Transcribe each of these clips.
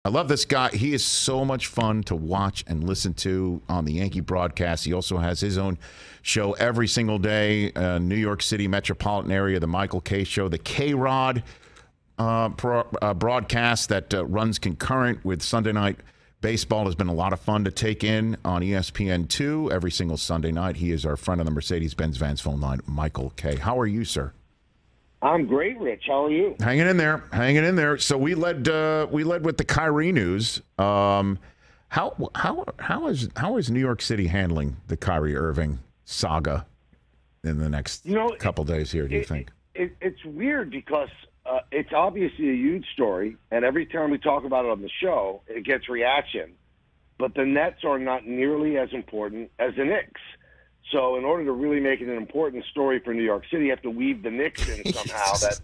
I love this guy. He is so much fun to watch and listen to on the Yankee broadcast. He also has his own show every single day, New York City metropolitan area, the Michael K. Show, the K-Rod broadcast that runs concurrent with Sunday Night Baseball. Has been a lot of fun to take in on ESPN2 every single Sunday night. He is our friend on the Mercedes-Benz Vans phone line, Michael K. How are you, sir? I'm great, Rich. How are you? Hanging in there. So we led with the Kyrie news. How is New York City handling the Kyrie Irving saga in the next couple days here? Do you think? It's weird because it's obviously a huge story, and every time we talk about it on the show, it gets reaction. But the Nets are not nearly as important as the Knicks. So in order to really make it an important story for New York City, you have to weave the Knicks in somehow. That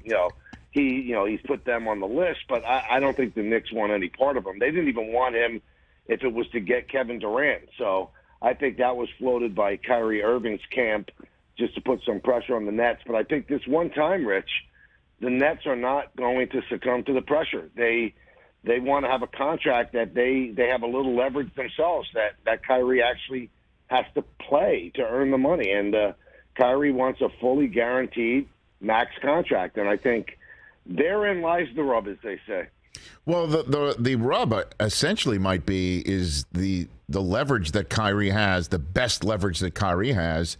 he's put them on the list, but I don't think the Knicks want any part of him. They didn't even want him if it was to get Kevin Durant. So I think that was floated by Kyrie Irving's camp just to put some pressure on the Nets. But I think this one time, Rich, the Nets are not going to succumb to the pressure. They want to have a contract that they have a little leverage themselves, that Kyrie actually has to play to earn the money. And Kyrie wants a fully guaranteed max contract. And I think therein lies the rub, as they say. Well, the rub essentially might be is the leverage that Kyrie has, the best leverage that Kyrie has,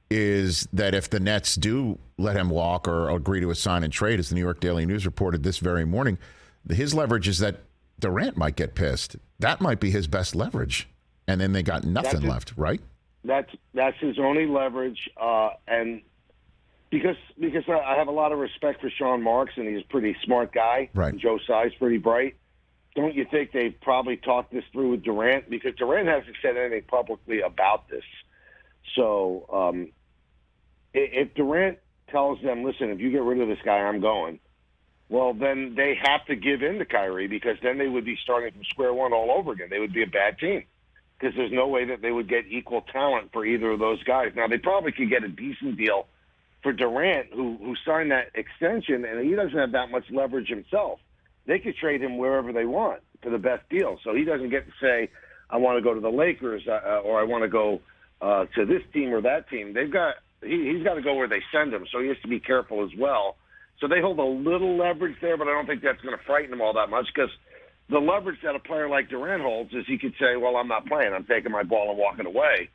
is that if the Nets do let him walk or agree to a sign and trade, as the New York Daily News reported this very morning, his leverage is that Durant might get pissed. That might be his best leverage. And then they got nothing left, right? That's his only leverage, and because I have a lot of respect for Sean Marks, and he's a pretty smart guy. Right. And Joe Tsai's pretty bright. Don't you think they've probably talked this through with Durant? Because Durant hasn't said anything publicly about this. So if Durant tells them, listen, if you get rid of this guy, I'm going, well, then they have to give in to Kyrie, because then they would be starting from square one all over again. They would be a bad team, because there's no way that they would get equal talent for either of those guys. Now, they probably could get a decent deal for Durant, who signed that extension, and he doesn't have that much leverage himself. They could trade him wherever they want for the best deal. So he doesn't get to say, I want to go to the Lakers or I want to go to this team or that team. He's got to go where they send him, so he has to be careful as well. So they hold a little leverage there, but I don't think that's going to frighten him all that much, because the leverage that a player like Durant holds is he could say, well, I'm not playing. I'm taking my ball and walking away.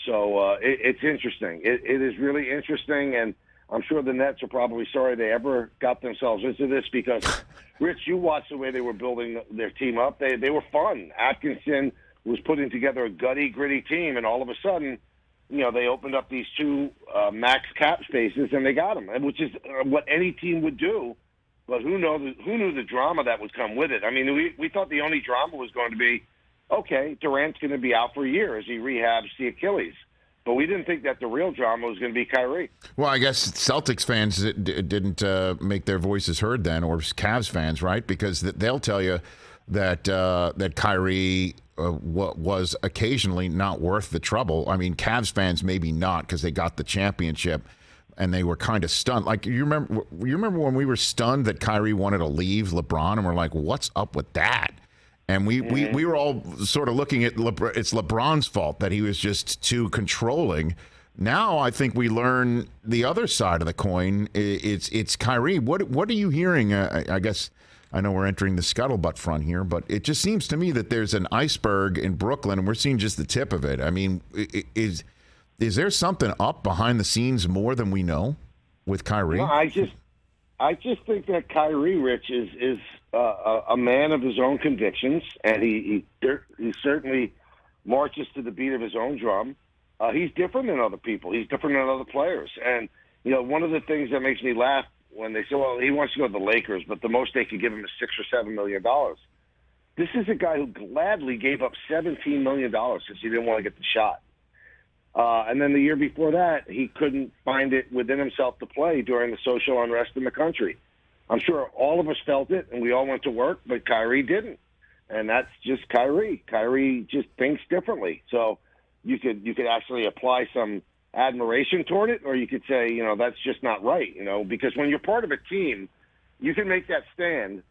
So it's interesting. It is really interesting, and I'm sure the Nets are probably sorry they ever got themselves into this, because, Rich, you watched the way they were building their team up. They were fun. Atkinson was putting together a gritty team, and all of a sudden, they opened up these two max cap spaces, and they got them, which is what any team would do. But who knew the drama that would come with it? I mean, we thought the only drama was going to be, okay, Durant's going to be out for a year as he rehabs the Achilles. But we didn't think that the real drama was going to be Kyrie. Well, I guess Celtics fans didn't make their voices heard then, or Cavs fans, right? Because they'll tell you that Kyrie was occasionally not worth the trouble. I mean, Cavs fans maybe not, because they got the championship and they were kind of stunned. Like, you remember when we were stunned that Kyrie wanted to leave LeBron, and we're like, what's up with that? And we were all sort of looking at it's LeBron's fault that he was just too controlling. Now I think we learn the other side of the coin. It's Kyrie. What are you hearing? I guess I know we're entering the scuttlebutt front here, but it just seems to me that there's an iceberg in Brooklyn, and we're seeing just the tip of it. I mean, is there something up behind the scenes more than we know with Kyrie? No, I just think that Kyrie, Rich, is a man of his own convictions, and he certainly marches to the beat of his own drum. He's different than other people. He's different than other players. And, one of the things that makes me laugh when they say, well, he wants to go to the Lakers, but the most they could give him is $6 or $7 million. This is a guy who gladly gave up $17 million since he didn't want to get the shot. And then the year before that, he couldn't find it within himself to play during the social unrest in the country. I'm sure all of us felt it, and we all went to work, but Kyrie didn't. And that's just Kyrie. Kyrie just thinks differently. So you could actually apply some admiration toward it, or you could say, that's just not right, because when you're part of a team, you can make that stand,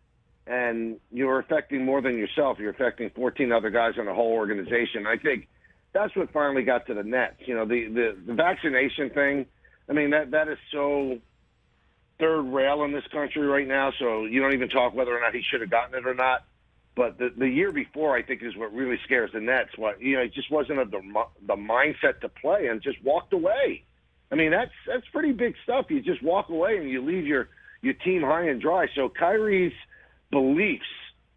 and you're affecting more than yourself. You're affecting 14 other guys in the whole organization. I think that's what finally got to the Nets. You know, the vaccination thing, I mean, that is so third rail in this country right now, so you don't even talk whether or not he should have gotten it or not. But the year before, I think, is what really scares the Nets. He just wasn't of the mindset to play and just walked away. I mean, that's pretty big stuff. You just walk away and you leave your team high and dry. So Kyrie's beliefs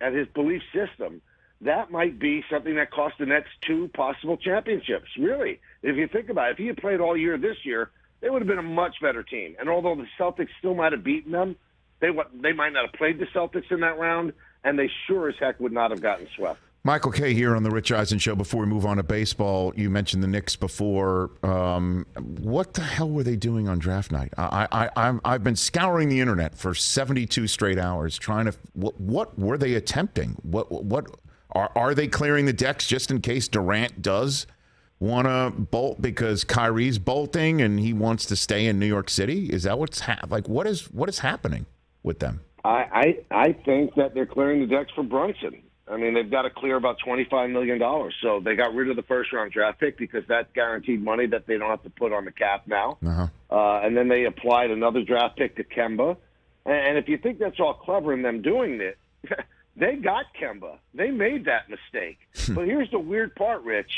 and his belief system, that might be something that cost the Nets 2 possible championships. Really, if you think about it, if he had played all year this year, they would have been a much better team. And although the Celtics still might have beaten them, they might not have played the Celtics in that round, and they sure as heck would not have gotten swept. Michael Kay here on the Rich Eisen Show. Before we move on to baseball, you mentioned the Knicks before. What the hell were they doing on draft night? I've been scouring the internet for 72 straight hours trying to. What were they attempting? What are they clearing the decks just in case Durant does want to bolt because Kyrie's bolting and he wants to stay in New York City? Is that what's what is happening with them? I think that they're clearing the decks for Brunson. I mean, they've got to clear about $25 million. So they got rid of the first-round draft pick because that's guaranteed money that they don't have to put on the cap now. And then they applied another draft pick to Kemba. And if you think that's all clever in them doing it, they got Kemba. They made that mistake. But here's the weird part, Rich.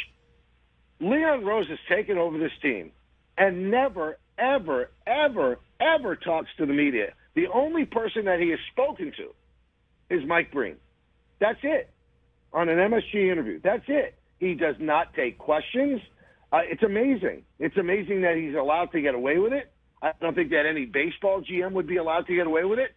Leon Rose has taken over this team and never, ever, ever, ever talks to the media. The only person that he has spoken to is Mike Breen. That's it. On an MSG interview. That's it. He does not take questions. It's amazing. It's amazing that he's allowed to get away with it. I don't think that any baseball GM would be allowed to get away with it.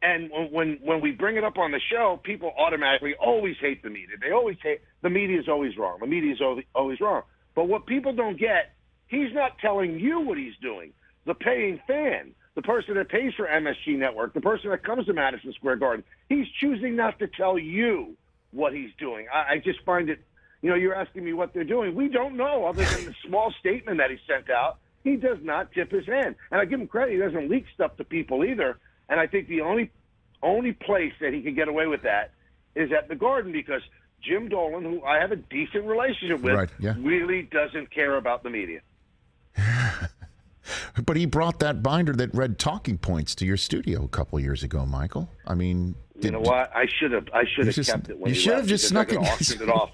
And when we bring it up on the show, people automatically always hate the media. They always hate the media is always wrong. The media is always wrong. But what people don't get, he's not telling you what he's doing. The paying fan, the person that pays for MSG Network, the person that comes to Madison Square Garden, he's choosing not to tell you what he's doing. I just find it, you're asking me what they're doing. We don't know other than the small statement that he sent out. He does not tip his hand. And I give him credit. He doesn't leak stuff to people either. And I think the only place that he can get away with that is at the Garden because Jim Dolan, who I have a decent relationship with, really doesn't care about the media. But he brought that binder that read talking points to your studio a couple years ago, Michael. I mean, you know what? I should have kept it when you should have just snuck it. Auctioned it off.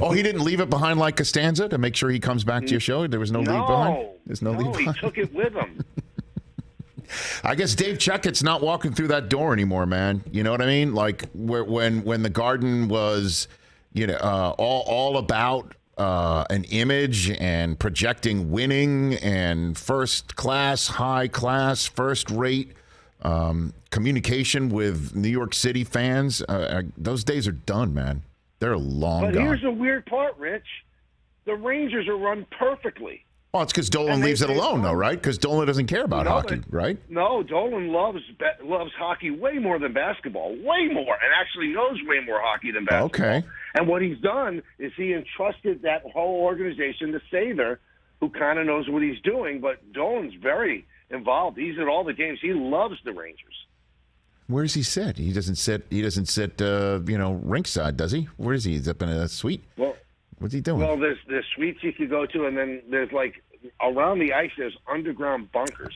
Oh, he didn't leave it behind like Costanza to make sure he comes back to your show? There was no leave behind? There's no leave behind? He took it with him. I guess Dave Checkett's not walking through that door anymore, man. You know what I mean? Like when the Garden was, all about an image and projecting winning and first class, high class, first rate communication with New York City fans. Those days are done, man. They're long gone. But here's the weird part, Rich. The Rangers are run perfectly. Well, it's because Dolan leaves it alone, though, right? Because Dolan doesn't care about hockey, right? No, Dolan loves hockey way more than basketball, way more, and actually knows way more hockey than basketball. Okay. And what he's done is he entrusted that whole organization to Sather, who kind of knows what he's doing. But Dolan's very involved. He's at all the games. He loves the Rangers. Where does he sit? He doesn't sit. Rinkside, does he? Where is he? He's up in a suite. Well. What's he doing? Well, there's suites you could go to, and then there's around the ice, there's underground bunkers,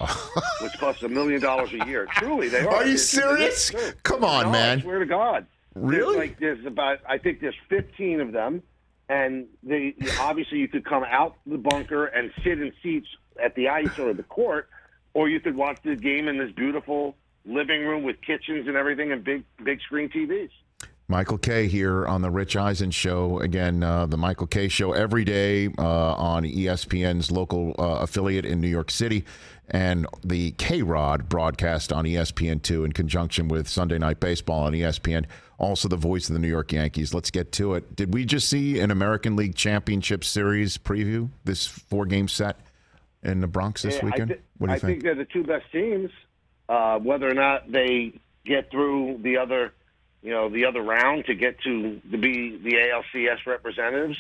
which cost $1 million a year. Truly, they are. Are you serious? Come on, man. I swear to God. Really? There's 15 of them, and obviously you could come out the bunker and sit in seats at the ice or the court, or you could watch the game in this beautiful living room with kitchens and everything and big screen TVs. Michael Kay here on the Rich Eisen Show. Again, the Michael Kay Show every day on ESPN's local affiliate in New York City, and the K-Rod broadcast on ESPN2 in conjunction with Sunday Night Baseball on ESPN. Also the voice of the New York Yankees. Let's get to it. Did we just see an American League Championship Series preview, this 4-game set in the Bronx this weekend? What do you think? I think they're the two best teams. Whether or not they get through the other round to get to be the ALCS representatives,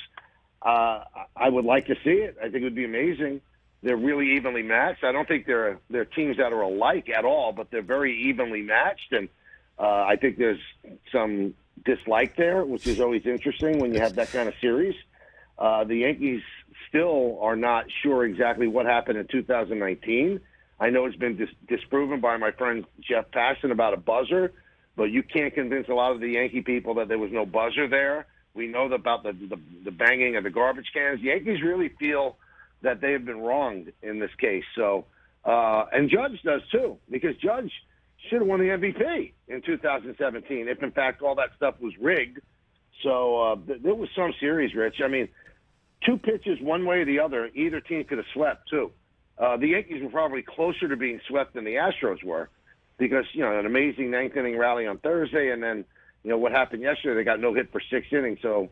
I would like to see it. I think it would be amazing. They're really evenly matched. I don't think they're teams that are alike at all, but they're very evenly matched. And I think there's some dislike there, which is always interesting when you have that kind of series. The Yankees still are not sure exactly what happened in 2019. I know it's been disproven by my friend Jeff Passan about a buzzer, but you can't convince a lot of the Yankee people that there was no buzzer there. We know about the banging of the garbage cans. The Yankees really feel that they have been wronged in this case. So, and Judge does too, because Judge should have won the MVP in 2017 if, in fact, all that stuff was rigged. So there was some series, Rich. I mean, 2 pitches one way or the other, either team could have swept too. The Yankees were probably closer to being swept than the Astros were because, an amazing 9th-inning rally on Thursday, and then, what happened yesterday, they got no hit for 6 innings. So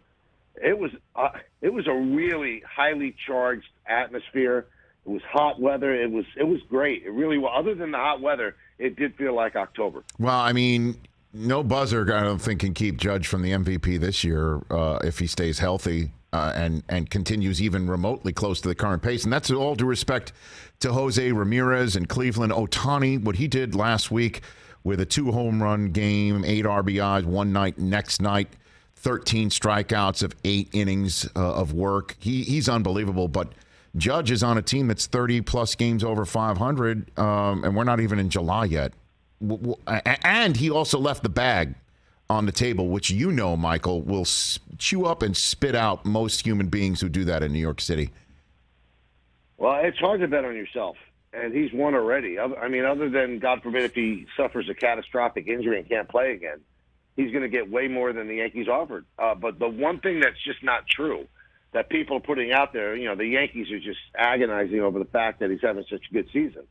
it was a really highly charged atmosphere. It was hot weather. It was great. It really was. Other than the hot weather, it did feel like October. Well, I mean, no buzzer, I don't think, can keep Judge from the MVP this year if he stays healthy and continues even remotely close to the current pace. And that's all due respect to Jose Ramirez and Cleveland. Ohtani, what he did last week with a 2-home-run game, 8 RBIs one night, next night, 13 strikeouts of 8 innings of work. He's unbelievable, but Judge is on a team that's 30-plus games over 500, and we're not even in July yet. And he also left the bag on the table, which Michael, will chew up and spit out most human beings who do that in New York City. Well, it's hard to bet on yourself, and he's won already. I mean, other than, God forbid, if he suffers a catastrophic injury and can't play again, he's going to get way more than the Yankees offered. But the one thing that's just not true that people are putting out there, the Yankees are just agonizing over the fact that he's having such a good season.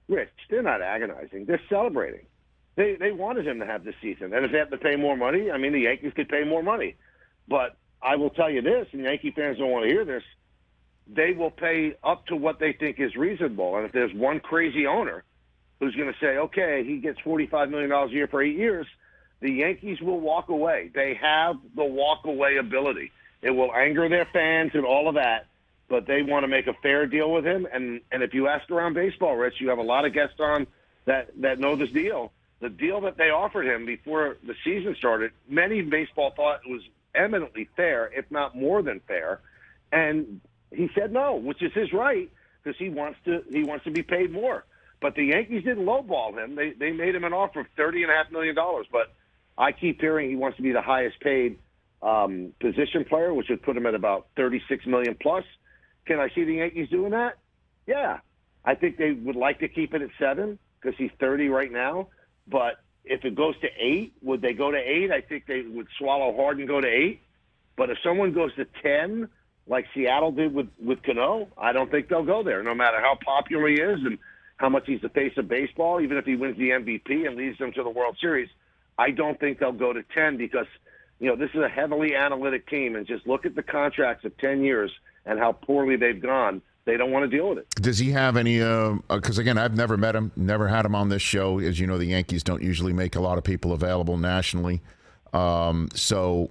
Rich, they're not agonizing. They're celebrating. They wanted him to have this season. And if they have to pay more money, I mean, the Yankees could pay more money. But I will tell you this, and Yankee fans don't want to hear this, they will pay up to what they think is reasonable. And if there's one crazy owner who's going to say, okay, he gets $45 million a year for 8 years, the Yankees will walk away. They have the walk-away ability. It will anger their fans and all of that, but they want to make a fair deal with him. And if you ask around baseball, Rich, you have a lot of guests on that know this deal. The deal that they offered him before the season started, many in baseball thought it was eminently fair, if not more than fair. And he said no, which is his right, because he wants to be paid more. But the Yankees didn't lowball him. They made him an offer of $30.5 million. But I keep hearing he wants to be the highest paid position player, which would put him at about $36 million plus. Can I see the Yankees doing that? Yeah. I think they would like to keep it at 7 because he's 30 right now. But if it goes to 8, would they go to 8? I think they would swallow hard and go to 8. But if someone goes to 10, like Seattle did with Cano, I don't think they'll go there, no matter how popular he is and how much he's the face of baseball. Even if he wins the MVP and leads them to the World Series, I don't think they'll go to 10 because, this is a heavily analytic team. And just look at the contracts of 10 years and how poorly they've gone. They don't want to deal with it. Does he have any, because again, I've never met him, never had him on this show. As you know, the Yankees don't usually make a lot of people available nationally. So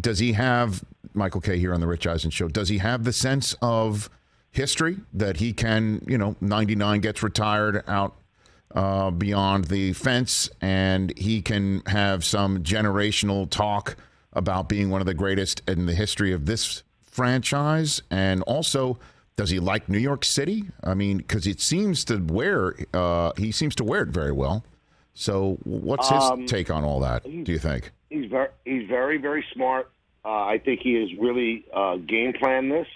does he have, Michael K. here on the Rich Eisen Show, does he have the sense of history that he can, 99 gets retired out beyond the fence and he can have some generational talk about being one of the greatest in the history of this franchise? And also, does he like New York City? I mean, because he seems to wear it very well. So what's his take on all that, do you think? He's very, very smart. I think he has really game planned this.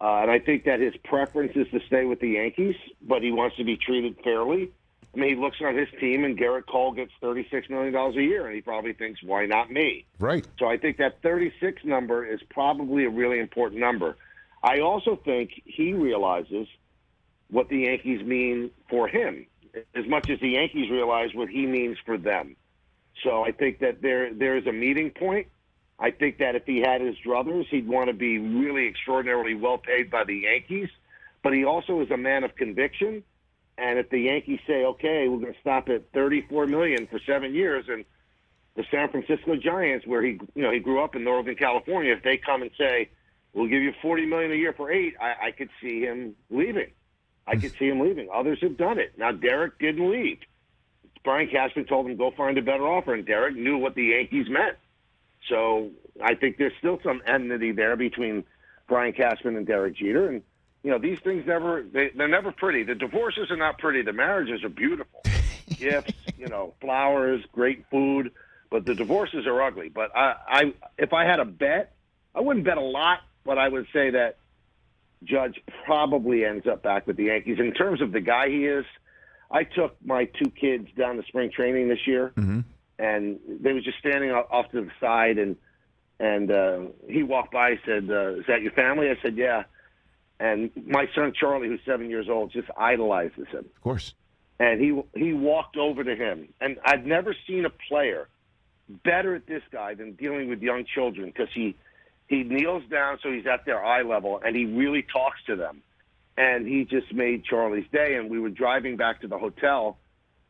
And I think that his preference is to stay with the Yankees, but he wants to be treated fairly. I mean, he looks on his team, and Garrett Cole gets $36 million a year, and he probably thinks, why not me? Right. So I think that 36 number is probably a really important number. I also think he realizes what the Yankees mean for him, as much as the Yankees realize what he means for them. So I think that there is a meeting point. I think that if he had his druthers, he'd want to be really extraordinarily well paid by the Yankees. But he also is a man of conviction. And if the Yankees say, okay, we're going to stop at $34 million for 7 years, and the San Francisco Giants, where he grew up in Northern California, if they come and say, we'll give you $40 million a year for 8, I could see him leaving. I could see him leaving. Others have done it. Now, Derek didn't leave. Brian Cashman told him, go find a better offer, and Derek knew what the Yankees meant. So I think there's still some enmity there between Brian Cashman and Derek Jeter. And, these things they're never pretty. The divorces are not pretty. The marriages are beautiful. Gifts, flowers, great food. But the divorces are ugly. But if I had a bet, I wouldn't bet a lot, but I would say that Judge probably ends up back with the Yankees. In terms of the guy he is, I took my 2 kids down to spring training this year, and they were just standing off to the side, and he walked by and said, is that your family? I said, yeah. And my son Charlie, who's 7 years old, just idolizes him. Of course. And he walked over to him. And I've never seen a player better at this guy than dealing with young children, because he kneels down so he's at their eye level, and he really talks to them. And he just made Charlie's day. And we were driving back to the hotel,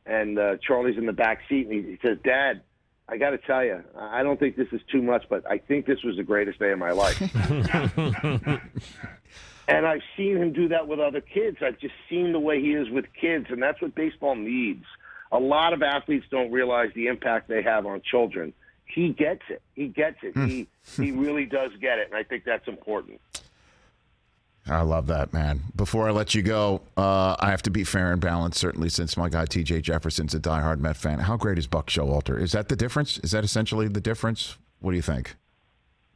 and Charlie's in the back seat, and he says, Dad, I got to tell you, I don't think this is too much, but I think this was the greatest day of my life. And I've seen him do that with other kids. I've just seen the way he is with kids, and that's what baseball needs. A lot of athletes don't realize the impact they have on children. He gets it. He gets it. He really does get it, and I think that's important. I love that, man. Before I let you go, I have to be fair and balanced, certainly, since my guy T.J. Jefferson's a diehard Met fan. How great is Buck Showalter? Is that the difference? Is that essentially the difference? What do you think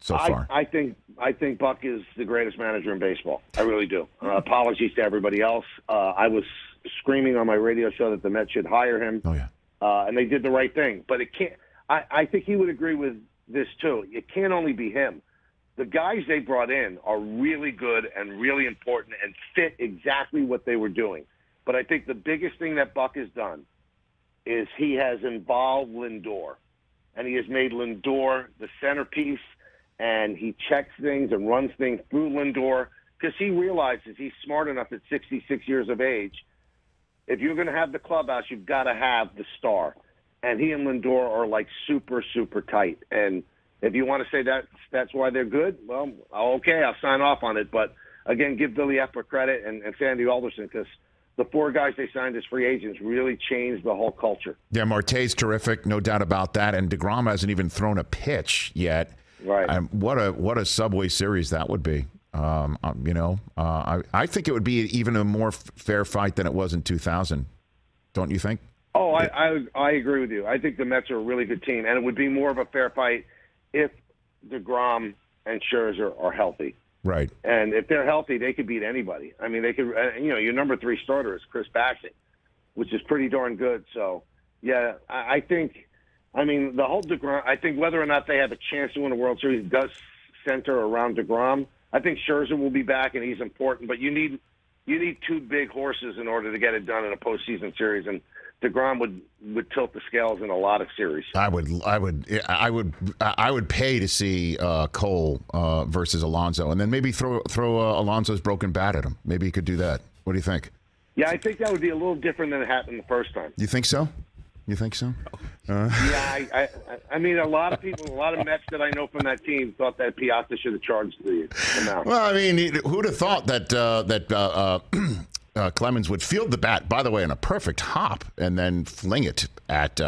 so far? I think Buck is the greatest manager in baseball. I really do. Apologies to everybody else. I was screaming on my radio show that the Mets should hire him. Oh, yeah. And they did the right thing. But it can't. I think he would agree with this, too. It can't only be him. The guys they brought in are really good and really important and fit exactly what they were doing. But I think the biggest thing that Buck has done is he has involved Lindor. And he has made Lindor the centerpiece, and he checks things and runs things through Lindor, because he realizes he's smart enough at 66 years of age. If you're going to have the clubhouse, you've got to have the star. And he and Lindor are like super, super tight. And if you want to say that's why they're good, well, okay, I'll sign off on it. But, again, give Billy Epler credit and Sandy Alderson, because the 4 guys they signed as free agents really changed the whole culture. Yeah, Marte's terrific, no doubt about that. And DeGrom hasn't even thrown a pitch yet. Right. What a Subway Series that would be. I think it would be even a more fair fight than it was in 2000. Don't you think? Oh, I agree with you. I think the Mets are a really good team, and it would be more of a fair fight if DeGrom and Scherzer are healthy. Right. And if they're healthy, they could beat anybody. I mean, they could. Your number 3 starter is Chris Bassett, which is pretty darn good. So, yeah, I think. I mean, the whole DeGrom. I think whether or not they have a chance to win a World Series does center around DeGrom. I think Scherzer will be back, and he's important. But you need 2 big horses in order to get it done in a postseason series, and DeGrom would tilt the scales in a lot of series. I would pay to see Cole versus Alonso, and then maybe throw Alonso's broken bat at him. Maybe he could do that. What do you think? Yeah, I think that would be a little different than it happened the first time. You think so? Yeah, I mean, a lot of people, a lot of Mets that I know from that team thought that Piazza should have charged the amount. Well, I mean, who'd have thought that Clemens would field the bat, by the way, in a perfect hop, and then fling it at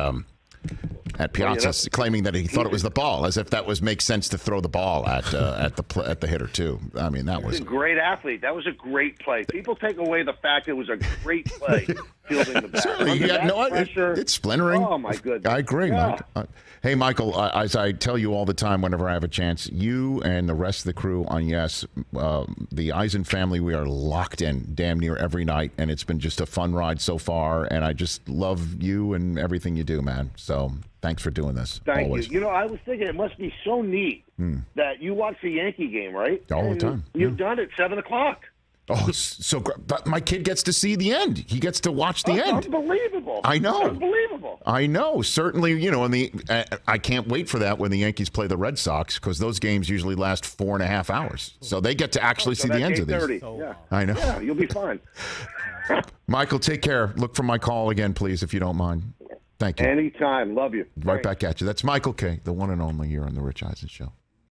Piazza, claiming that he thought it was the ball, as if that makes sense to throw the ball at the hitter too. I mean, that was a great athlete. That was a great play. People take away the fact it was a great play fielding the bat. Certainly, he had no pressure. It's splintering. Oh my goodness! I agree, yeah. Mike. Hey, Michael, as I tell you all the time whenever I have a chance, you and the rest of the crew on Yes, the Eisen family, we are locked in damn near every night, and it's been just a fun ride so far, and I just love you and everything you do, man. So thanks for doing this. Thank always. you. I was thinking it must be so neat that you watch the Yankee game, right? All the time. You've done it 7 o'clock. Oh, so great. But my kid gets to see the end. He gets to watch the end. Unbelievable. I know. Unbelievable. I know. Certainly, I can't wait for that when the Yankees play the Red Sox, because those games usually last 4.5 hours. So they get to actually see the ends of these. Yeah. I know. Yeah, you'll be fine. Michael, take care. Look for my call again, please, if you don't mind. Thank you. Anytime. Love you. Right back at you. That's Michael K., the one and only here on The Rich Eisen Show.